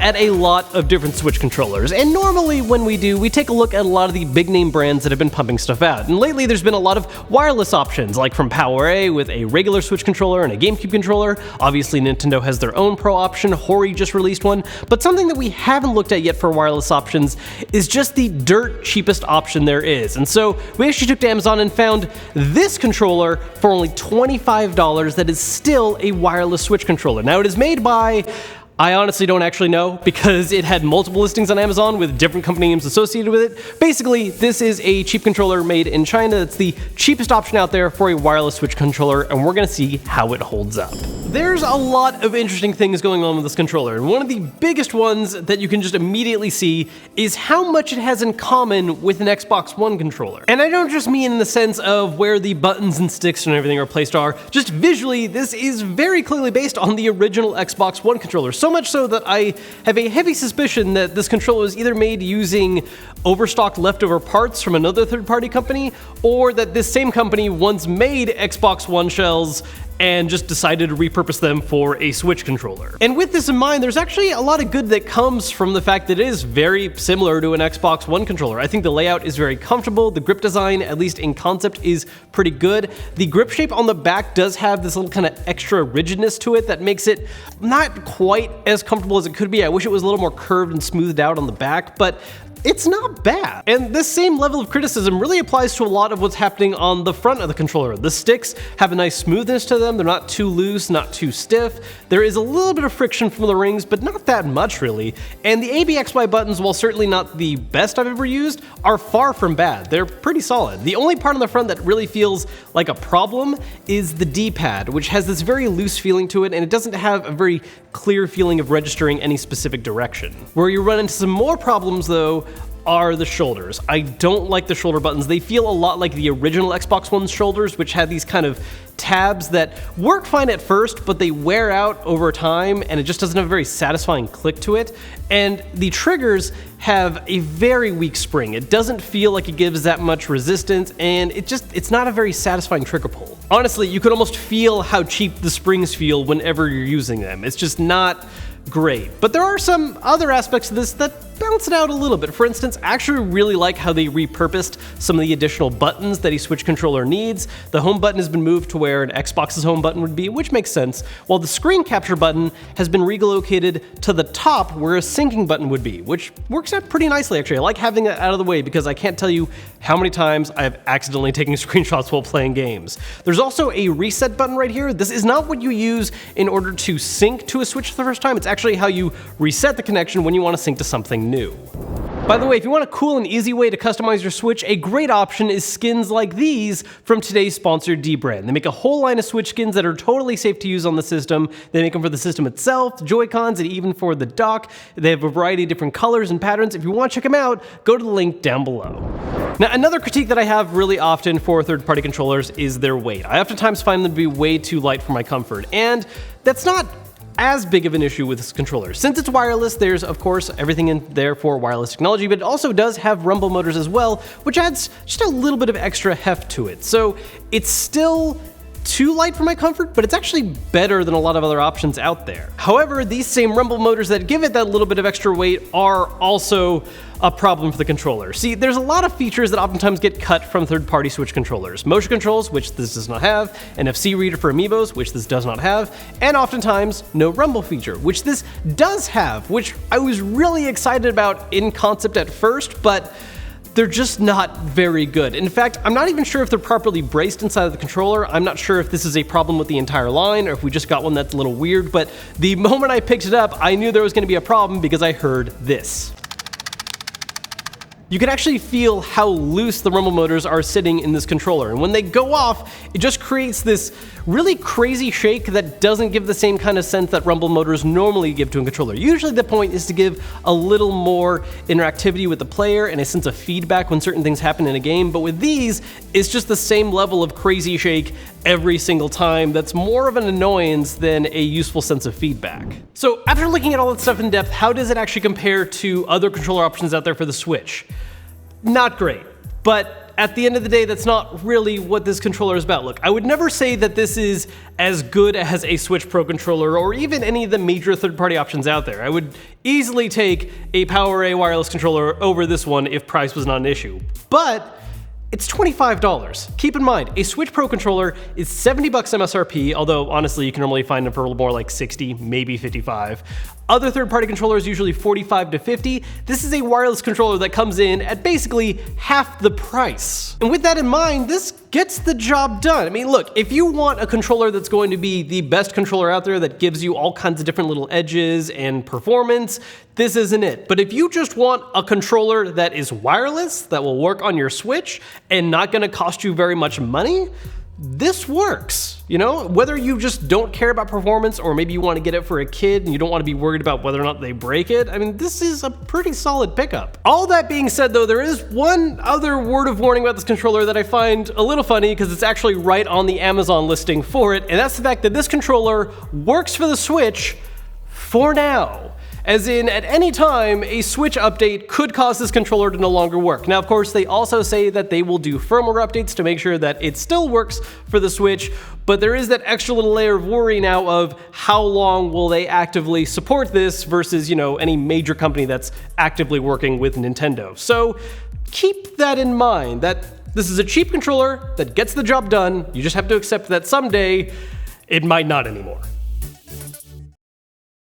at a lot of different Switch controllers, and normally when we do, we take a look at a lot of the big name brands that have been pumping stuff out. And lately there's been a lot of wireless options, like from PowerA with a regular Switch controller and a GameCube controller. Obviously Nintendo has their own Pro option, Hori just released one, but something that we haven't looked at yet for wireless options is just the dirt cheapest option there is. And so we actually took to Amazon and found this controller for only $25 that is still a wireless Switch controller. Now it is made by, I honestly don't actually know because it had multiple listings on Amazon with different company names associated with it. Basically, this is a cheap controller made in China. It's the cheapest option out there for a wireless Switch controller, and we're gonna see how it holds up. There's a lot of interesting things going on with this controller, and one of the biggest ones that you can just immediately see is how much it has in common with an Xbox One controller. And I don't just mean in the sense of where the buttons and sticks and everything are placed are, just visually, this is very clearly based on the original Xbox One controller. So much so that I have a heavy suspicion that this controller was either made using overstocked leftover parts from another third-party company, or that this same company once made Xbox One shells and just decided to repurpose them for a Switch controller. And with this in mind, there's actually a lot of good that comes from the fact that it is very similar to an Xbox One controller. I think the layout is very comfortable, the grip design, at least in concept, is pretty good. The grip shape on the back does have this little kind of extra rigidness to it that makes it not quite as comfortable as it could be. I wish it was a little more curved and smoothed out on the back, but it's not bad. And this same level of criticism really applies to a lot of what's happening on the front of the controller. The sticks have a nice smoothness to them. They're not too loose, not too stiff. There is a little bit of friction from the rings, but not that much really. And the ABXY buttons, while certainly not the best I've ever used, are far from bad. They're pretty solid. The only part on the front that really feels like a problem is the D-pad, which has this very loose feeling to it, and it doesn't have a very clear feeling of registering any specific direction. Where you run into some more problems though are the shoulders. I don't like the shoulder buttons. They feel a lot like the original Xbox One's shoulders, which had these kind of tabs that work fine at first, but they wear out over time, and it just doesn't have a very satisfying click to it. And the triggers have a very weak spring. It doesn't feel like it gives that much resistance, and it's not a very satisfying trigger pull. Honestly, you could almost feel how cheap the springs feel whenever you're using them. It's just not great. But there are some other aspects of this that balance it out a little bit. For instance, I actually really like how they repurposed some of the additional buttons that a Switch controller needs. The home button has been moved to where an Xbox's home button would be, which makes sense, while the screen capture button has been relocated to the top where a syncing button would be, which works out pretty nicely actually. I like having that out of the way because I can't tell you how many times I've accidentally taken screenshots while playing games. There's also a reset button right here. This is not what you use in order to sync to a Switch for the first time. It's actually how you reset the connection when you want to sync to something new. By the way, if you want a cool and easy way to customize your Switch, a great option is skins like these from today's sponsor, dbrand. They make a whole line of Switch skins that are totally safe to use on the system. They make them for the system itself, the Joy-Cons, and even for the dock. They have a variety of different colors and patterns. If you want to check them out, go to the link down below. Now, another critique that I have really often for third-party controllers is their weight. I oftentimes find them to be way too light for my comfort, and that's not as big of an issue with this controller. Since it's wireless, there's of course everything in there for wireless technology, but it also does have rumble motors as well, which adds just a little bit of extra heft to it. So it's still too light for my comfort, but it's actually better than a lot of other options out there. However, these same rumble motors that give it that little bit of extra weight are also a problem for the controller. See, there's a lot of features that oftentimes get cut from third-party Switch controllers. Motion controls, which this does not have, NFC reader for Amiibos, which this does not have, and oftentimes no rumble feature, which this does have, which I was really excited about in concept at first, but they're just not very good. In fact, I'm not even sure if they're properly braced inside of the controller. I'm not sure if this is a problem with the entire line or if we just got one that's a little weird, but the moment I picked it up, I knew there was gonna be a problem because I heard this. You can actually feel how loose the rumble motors are sitting in this controller, and when they go off, it just creates this really crazy shake that doesn't give the same kind of sense that rumble motors normally give to a controller. Usually the point is to give a little more interactivity with the player and a sense of feedback when certain things happen in a game, but with these, it's just the same level of crazy shake every single time. That's more of an annoyance than a useful sense of feedback. So after looking at all that stuff in depth, how does it actually compare to other controller options out there for the Switch? Not great. But at the end of the day, that's not really what this controller is about. Look, I would never say that this is as good as a Switch Pro controller or even any of the major third-party options out there. I would easily take a PowerA wireless controller over this one if price was not an issue. But it's $25. Keep in mind, a Switch Pro controller is $70 MSRP, although honestly you can normally find them for a little more like 60, maybe 55. Other third-party controllers usually 45 to 50. This is a wireless controller that comes in at basically half the price. And with that in mind, this gets the job done. I mean, look, if you want a controller that's going to be the best controller out there that gives you all kinds of different little edges and performance, this isn't it. But if you just want a controller that is wireless, that will work on your Switch, and not gonna cost you very much money, this works. You know, whether you just don't care about performance or maybe you want to get it for a kid and you don't want to be worried about whether or not they break it, I mean, this is a pretty solid pickup. All that being said though, there is one other word of warning about this controller that I find a little funny because it's actually right on the Amazon listing for it, and that's the fact that this controller works for the Switch for now. As in, at any time, a Switch update could cause this controller to no longer work. Now, of course, they also say that they will do firmware updates to make sure that it still works for the Switch, but there is that extra little layer of worry now of how long will they actively support this versus, you know, any major company that's actively working with Nintendo. So keep that in mind, that this is a cheap controller that gets the job done. You just have to accept that someday it might not anymore.